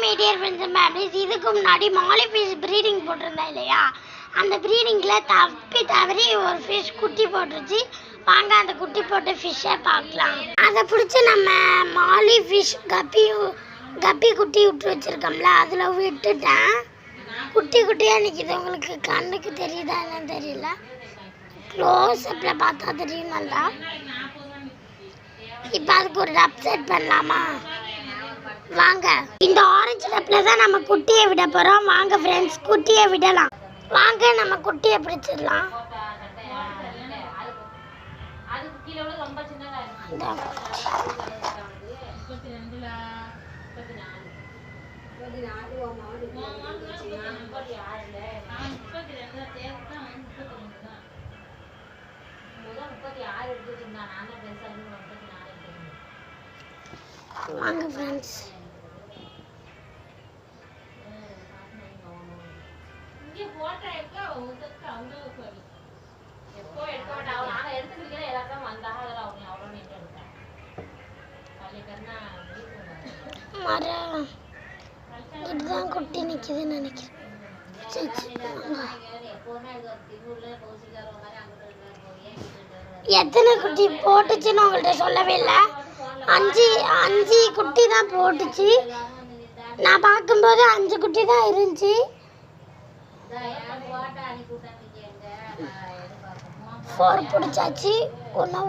My dear friends and families, இதுக்கு முன்னாடி மாலி fish breeding போட்டிருந்தேன் இல்லையா, அந்த ப்ரீடிங்கில் தவறி ஒரு ஃபிஷ் குட்டி போட்டுருச்சு. வாங்க அந்த குட்டி போட்ட ஃபிஷ்ஷை பார்க்கலாம். அதை பிடிச்சி நம்ம மாலி ஃபிஷ் கப்பி குட்டி விட்டு வச்சுருக்கோம்ல, அதில் விட்டுட்டேன். குட்டி குட்டியாக நிற்கிது. உங்களுக்கு கண்ணுக்கு தெரியுதா என்னன்னு தெரியல, க்ளோஸ் அப்பில் பார்த்தா தெரியும் நல்லா. இப்போ அதுக்கு ஒரு டப் செட் பண்ணலாமா? வாங்க, இந்த ஆரஞ்சு டப்பில் தான் நம்ம குட்டியை விட போகிறோம். வாங்க ஃப்ரெண்ட்ஸ், குட்டியை விடலாம். வாங்க நம்ம குட்டியை பிடிச்சிடலாம். வாங்க ஃப்ரெண்ட்ஸ், இதுதான் குட்டி நிற்கிதுன்னு நினைக்கிறேன். எத்தனை குட்டி போட்டுச்சுன்னு உங்கள்கிட்ட சொல்லவே இல்லை. அஞ்சு குட்டி தான் போட்டுச்சு. நான் பார்க்கும்போது 5 குட்டி தான் இருந்துச்சு. 4 பிடிச்சாச்சு. ஒன்று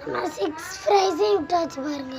நம்ம 6 ஃப்ரைஸே விட்டாச்சு பாருங்க.